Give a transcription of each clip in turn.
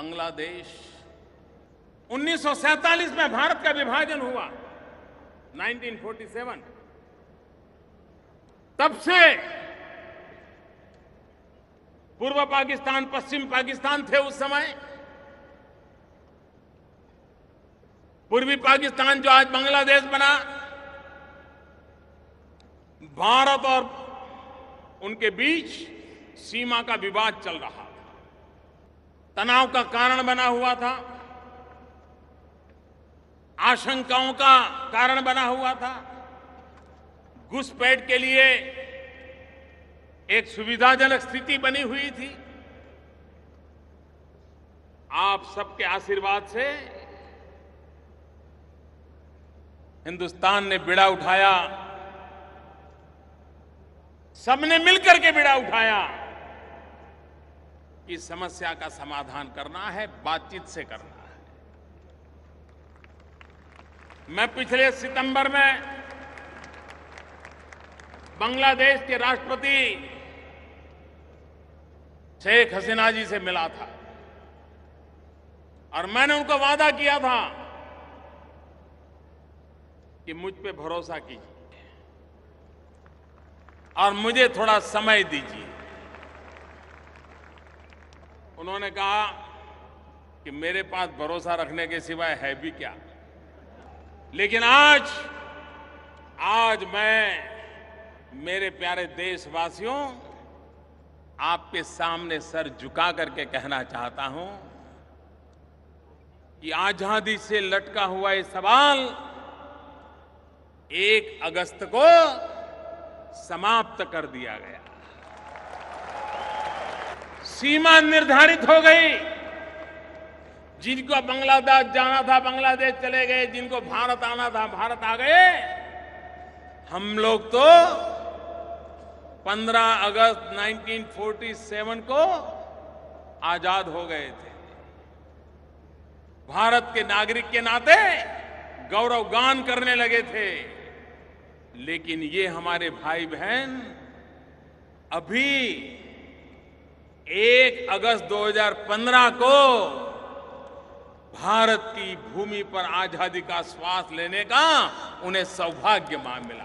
बांग्लादेश 1947 में भारत का विभाजन हुआ 1947। तब से पूर्व पाकिस्तान पश्चिम पाकिस्तान थे उस समय। पूर्वी पाकिस्तान जो आज बांग्लादेश बना, भारत और उनके बीच सीमा का विवाद चल रहा था, तनाव का कारण बना हुआ था, आशंकाओं का कारण बना हुआ था। घुसपैठ के लिए एक सुविधाजनक स्थिति बनी हुई थी। आप सबके आशीर्वाद से हिंदुस्तान ने बीड़ा उठाया, सबने मिलकर के बीड़ा उठाया कि समस्या का समाधान करना है, बातचीत से करना है। मैं पिछले सितंबर में बांग्लादेश के राष्ट्रपति शेख हसीना जी से मिला था और मैंने उनको वादा किया था कि मुझ पे भरोसा कीजिए और मुझे थोड़ा समय दीजिए। उन्होंने कहा कि मेरे पास भरोसा रखने के सिवाय है भी क्या। लेकिन आज मैं मेरे प्यारे देशवासियों आपके सामने सर झुका करके कहना चाहता हूं कि आजादी से लटका हुआ ये सवाल 1 अगस्त को समाप्त कर दिया गया। सीमा निर्धारित हो गई। जिनको बांग्लादेश जाना था बांग्लादेश चले गए, जिनको भारत आना था भारत आ गए। हम लोग तो 15 अगस्त 1947 को आजाद हो गए थे। भारत के नागरिक के नाते गौरवगान करने लगे थे। लेकिन ये हमारे भाई बहन अभी 1 अगस्त 2015 को भारत की भूमि पर आजादी का श्वास लेने का उन्हें सौभाग्य मिला।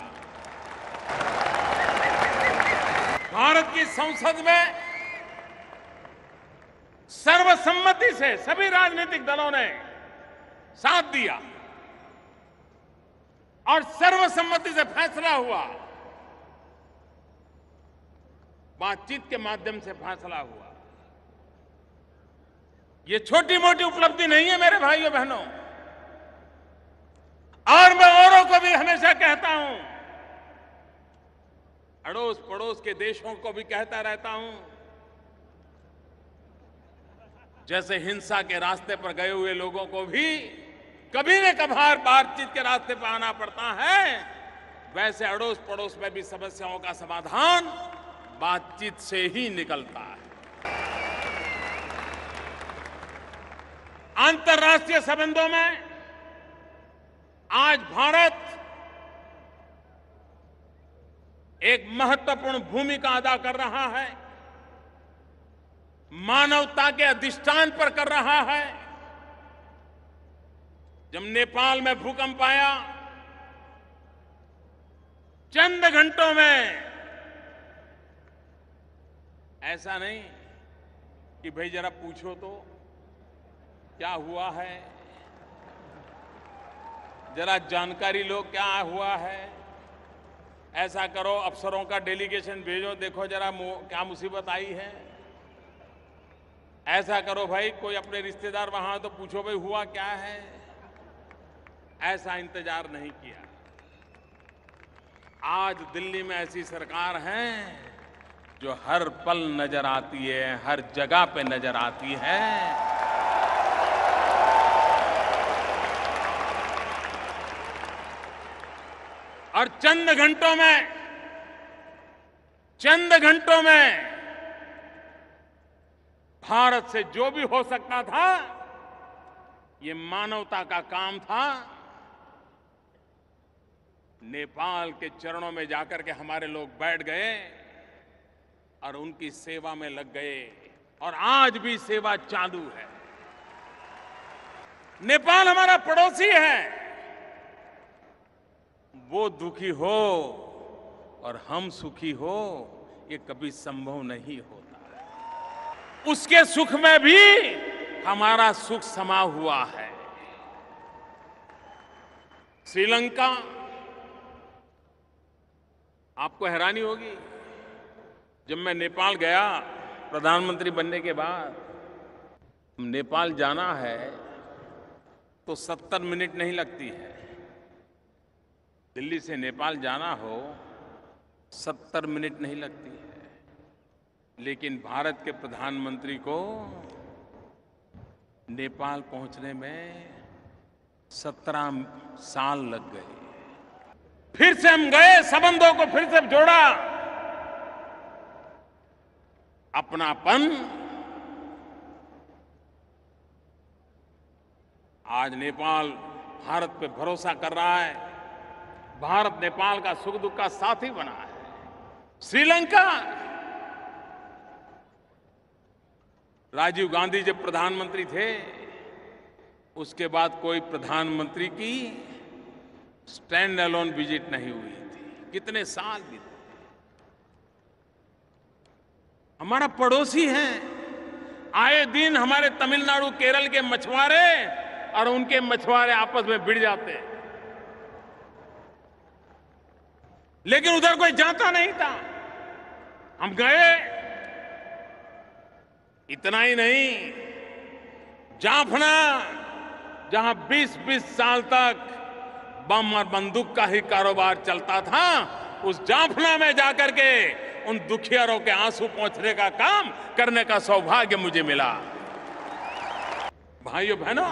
भारत की संसद में सर्वसम्मति से सभी राजनीतिक दलों ने साथ दिया और सर्वसम्मति से फैसला हुआ, बातचीत के माध्यम से फैसला हुआ। ये छोटी मोटी उपलब्धि नहीं है मेरे भाइयों बहनों। और मैं औरों को भी हमेशा कहता हूं, अड़ोस पड़ोस के देशों को भी कहता रहता हूं, जैसे हिंसा के रास्ते पर गए हुए लोगों को भी कभी न कभार बातचीत के रास्ते पर आना पड़ता है, वैसे अड़ोस पड़ोस में भी समस्याओं का समाधान बातचीत से ही निकलता है। अंतर्राष्ट्रीय संबंधों में आज भारत एक महत्वपूर्ण भूमिका अदा कर रहा है, मानवता के अधिष्ठान पर कर रहा है। जब नेपाल में भूकंप आया, चंद घंटों में, ऐसा नहीं कि भाई जरा पूछो तो क्या हुआ है, जरा जानकारी लो क्या हुआ है, ऐसा करो अफसरों का डेलीगेशन भेजो, देखो जरा क्या मुसीबत आई है, ऐसा करो भाई कोई अपने रिश्तेदार वहां तो पूछो भाई हुआ क्या है। ऐसा इंतजार नहीं किया। आज दिल्ली में ऐसी सरकार है जो हर पल नजर आती है, हर जगह पे नजर आती है। और चंद घंटों में भारत से जो भी हो सकता था, ये मानवता का काम था, नेपाल के चरणों में जाकर के हमारे लोग बैठ गए और उनकी सेवा में लग गए और आज भी सेवा चालू है। नेपाल हमारा पड़ोसी है। वो दुखी हो और हम सुखी हो, ये कभी संभव नहीं होता। उसके सुख में भी हमारा सुख समा हुआ है। श्रीलंका, आपको हैरानी होगी, जब मैं नेपाल गया प्रधानमंत्री बनने के बाद, नेपाल जाना है तो 70 मिनट नहीं लगती है। दिल्ली से नेपाल जाना हो 70 मिनट नहीं लगती है। लेकिन भारत के प्रधानमंत्री को नेपाल पहुंचने में 17 साल लग गए। फिर से हम गए, संबंधों को फिर से जोड़ा। अपनापन आज नेपाल भारत पे भरोसा कर रहा है। भारत नेपाल का सुख दुख का साथी बना है। श्रीलंका, राजीव गांधी जब प्रधानमंत्री थे, उसके बाद कोई प्रधानमंत्री की स्टैंड अलोन विजिट नहीं हुई थी। कितने साल बीते। हमारा पड़ोसी है। आए दिन हमारे तमिलनाडु केरल के मछुआरे और उनके मछुआरे आपस में भिड़ जाते हैं, लेकिन उधर कोई जाता नहीं था। हम गए, इतना ही नहीं, जाफना, जहां 20-20 साल तक बम और बंदूक का ही कारोबार चलता था, उस जाफना में जाकर के उन दुखियारों के आंसू पोंछने का काम करने का सौभाग्य मुझे मिला। भाइयों बहनों,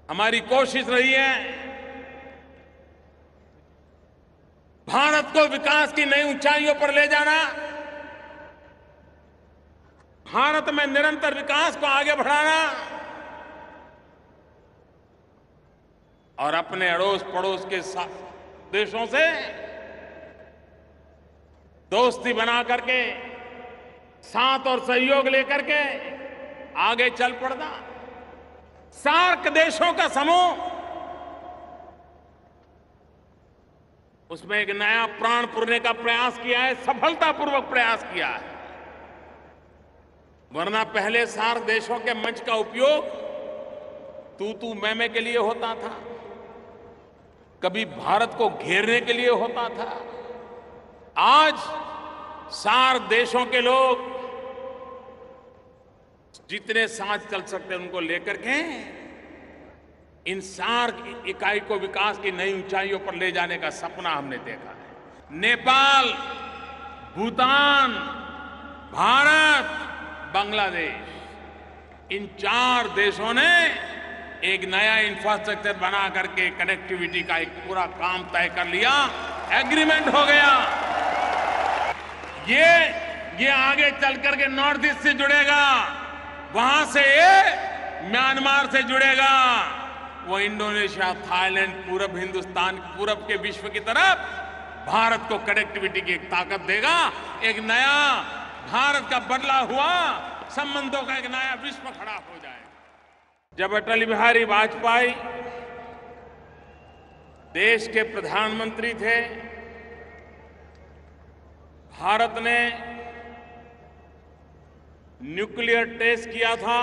हमारी कोशिश रही है भारत को विकास की नई ऊंचाइयों पर ले जाना, भारत में निरंतर विकास को आगे बढ़ाना और अपने अड़ोस पड़ोस के देशों से दोस्ती बना करके, साथ और सहयोग लेकर के आगे चल पड़ना। सार्क देशों का समूह, उसमें एक नया प्राण पुरने का प्रयास किया है, सफलतापूर्वक प्रयास किया है। वरना पहले सार्क देशों के मंच का उपयोग तू मैं के लिए होता था, कभी भारत को घेरने के लिए होता था। आज सार्क देशों के लोग जितने साथ चल सकते हैं उनको लेकर के इन सार्क इकाई को विकास की नई ऊंचाइयों पर ले जाने का सपना हमने देखा है। नेपाल, भूटान, भारत, बांग्लादेश, इन 4 देशों ने एक नया इंफ्रास्ट्रक्चर बना करके कनेक्टिविटी का एक पूरा काम तय कर लिया। एग्रीमेंट हो गया। ये आगे चल करके नॉर्थ ईस्ट से जुड़ेगा, वहां से ये म्यांमार से जुड़ेगा, वो इंडोनेशिया, थाईलैंड, पूरब हिंदुस्तान, पूरब के विश्व की तरफ भारत को कनेक्टिविटी की एक ताकत देगा। एक नया भारत का बदला हुआ संबंधों का एक नया विश्व खड़ा हो जाएगा। जब अटल बिहारी वाजपेयी देश के प्रधानमंत्री थे, भारत ने न्यूक्लियर टेस्ट किया था।